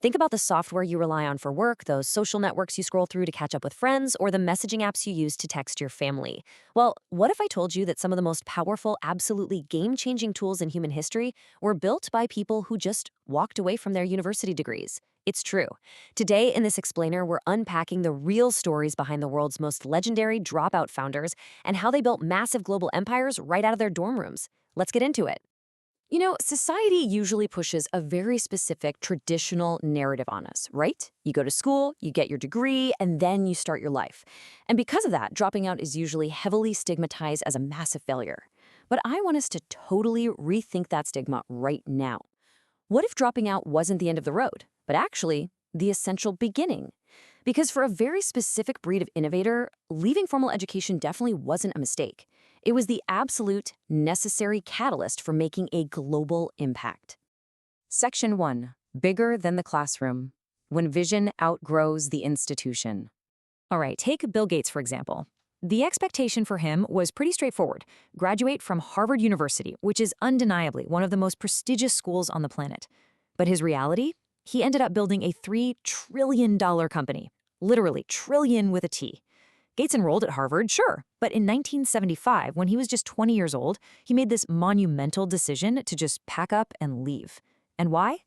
Think about the software you rely on for work, those social networks you scroll through to catch up with friends, or the messaging apps you use to text your family. Well, what if I told you that some of the most powerful, absolutely game changing tools in human history were built by people who just walked away from their university degrees? It's true. Today, in this explainer, we're unpacking the real stories behind the world's most legendary dropout founders and how they built massive global empires right out of their dorm rooms. Let's get into it. Society usually pushes a very specific traditional narrative on us, right? You go to school, you get your degree, and then you start your life. And because of that, dropping out is usually heavily stigmatized as a massive failure. But I want us to totally rethink that stigma right now. What if dropping out wasn't the end of the road, but actually the essential beginning? Because for a very specific breed of innovator, leaving formal education definitely wasn't a mistake. It was the absolute necessary catalyst for making a global impact. Section 1. Bigger than the classroom. When vision outgrows the institution. All right, take Bill Gates, for example. The expectation for him was pretty straightforward. Graduate from Harvard University, which is undeniably one of the most prestigious schools on the planet. But his reality? He ended up building a $3 trillion company. Literally, trillion with a T. Gates enrolled at Harvard, sure, but in 1975, when he was just 20 years old, he made this monumental decision to just pack up and leave. And why?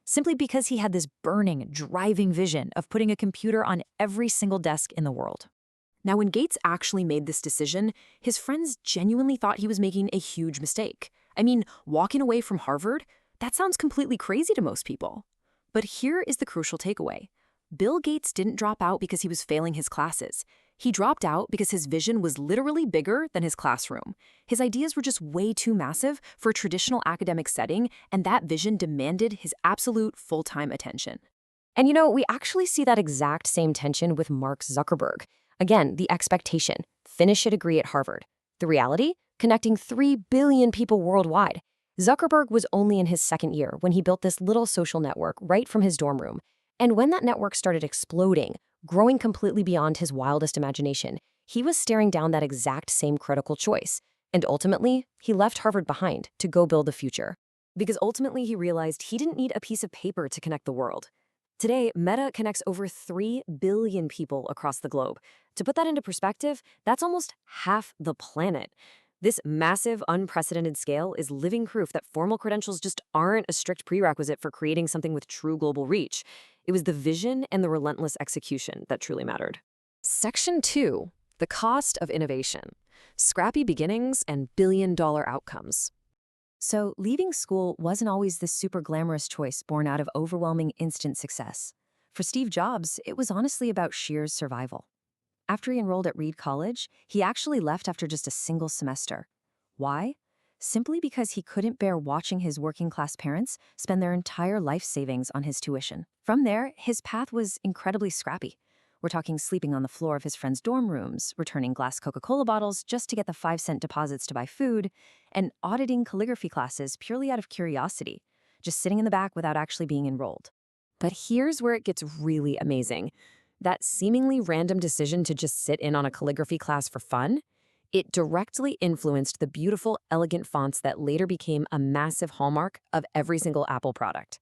Simply because he had this burning, driving vision of putting a computer on every single desk in the world. Now, when Gates actually made this decision, his friends genuinely thought he was making a huge mistake. I mean, walking away from Harvard? That sounds completely crazy to most people. But here is the crucial takeaway. Bill Gates didn't drop out because he was failing his classes. He dropped out because his vision was literally bigger than his classroom. His ideas were just way too massive for a traditional academic setting, and that vision demanded his absolute full-time attention. And we actually see that exact same tension with Mark Zuckerberg. Again, the expectation, finish a degree at Harvard. The reality, connecting 3 billion people worldwide. Zuckerberg was only in his second year when he built this little social network right from his dorm room. And when that network started exploding, growing completely beyond his wildest imagination, he was staring down that exact same critical choice. And ultimately, he left Harvard behind to go build the future. Because ultimately, he realized he didn't need a piece of paper to connect the world. Today, Meta connects over 3 billion people across the globe. To put that into perspective, that's almost half the planet. This massive, unprecedented scale is living proof that formal credentials just aren't a strict prerequisite for creating something with true global reach. It was the vision and the relentless execution that truly mattered. Section 2. The cost of innovation. Scrappy beginnings and billion-dollar outcomes. So, leaving school wasn't always this super glamorous choice born out of overwhelming instant success. For Steve Jobs, it was honestly about sheer survival. After he enrolled at Reed College, he actually left after just a single semester. Why? Simply because he couldn't bear watching his working-class parents spend their entire life savings on his tuition. From there, his path was incredibly scrappy. We're talking sleeping on the floor of his friends' dorm rooms, returning glass Coca-Cola bottles just to get the 5-cent deposits to buy food, and auditing calligraphy classes purely out of curiosity, just sitting in the back without actually being enrolled. But here's where it gets really amazing. That seemingly random decision to just sit in on a calligraphy class for fun, it directly influenced the beautiful, elegant fonts that later became a massive hallmark of every single Apple product.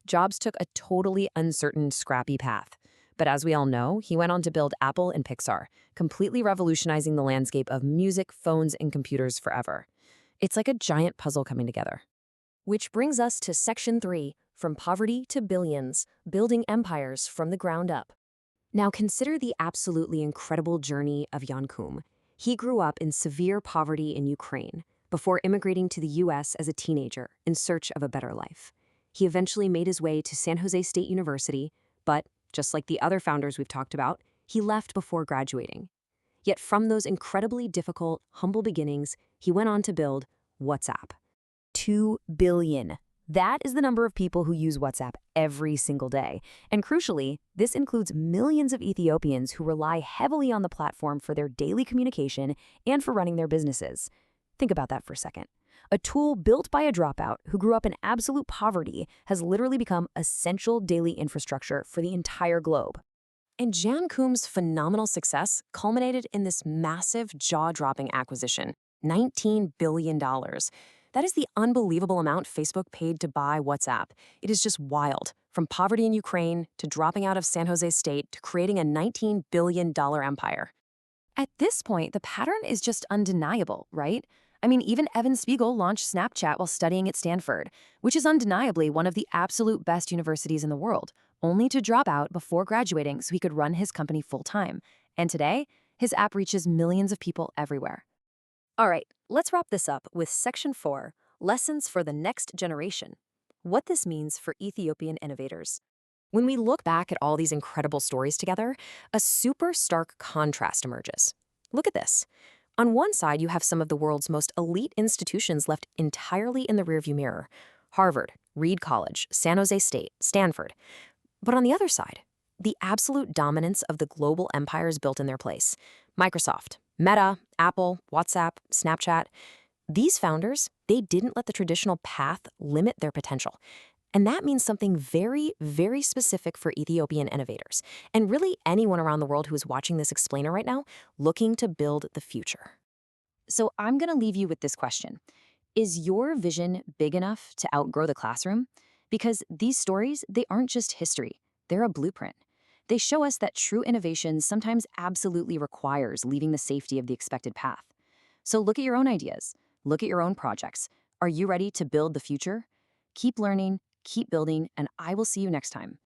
Jobs took a totally uncertain, scrappy path. But as we all know, he went on to build Apple and Pixar, completely revolutionizing the landscape of music, phones, and computers forever. It's like a giant puzzle coming together. Which brings us to Section 3, From Poverty to Billions, Building Empires from the Ground Up. Now consider the absolutely incredible journey of Koum. He grew up in severe poverty in Ukraine before immigrating to the US as a teenager in search of a better life. He eventually made his way to San Jose State University, but just like the other founders we've talked about, he left before graduating. Yet from those incredibly difficult, humble beginnings, he went on to build WhatsApp. 2 billion. That is the number of people who use WhatsApp every single day. And crucially, this includes millions of Ethiopians who rely heavily on the platform for their daily communication and for running their businesses. Think about that for a second. A tool built by a dropout who grew up in absolute poverty has literally become essential daily infrastructure for the entire globe. And Koum's phenomenal success culminated in this massive, jaw-dropping acquisition, $19 billion. That is the unbelievable amount Facebook paid to buy WhatsApp. It is just wild. from poverty in Ukraine to dropping out of San Jose State to creating a $19 billion empire. At this point, the pattern is just undeniable, right? I mean, even Evan Spiegel launched Snapchat while studying at Stanford, which is undeniably one of the absolute best universities in the world, only to drop out before graduating so he could run his company full-time. And today, his app reaches millions of people everywhere. All right, let's wrap this up with Section 4, Lessons for the Next Generation. What this means for Ethiopian innovators. When we look back at all these incredible stories together, a super stark contrast emerges. Look at this. On one side, you have some of the world's most elite institutions left entirely in the rearview mirror: Harvard, Reed College, San Jose State, Stanford. But on the other side, the absolute dominance of the global empires built in their place: Microsoft, Meta, Apple, WhatsApp, Snapchat. These founders, they didn't let the traditional path limit their potential. And that means something very, very specific for Ethiopian innovators, and really anyone around the world who is watching this explainer right now, looking to build the future. So I'm going to leave you with this question. Is your vision big enough to outgrow the classroom? Because these stories, they aren't just history. They're a blueprint. They show us that true innovation sometimes absolutely requires leaving the safety of the expected path. So look at your own ideas. Look at your own projects. Are you ready to build the future? Keep learning, keep building, and I will see you next time.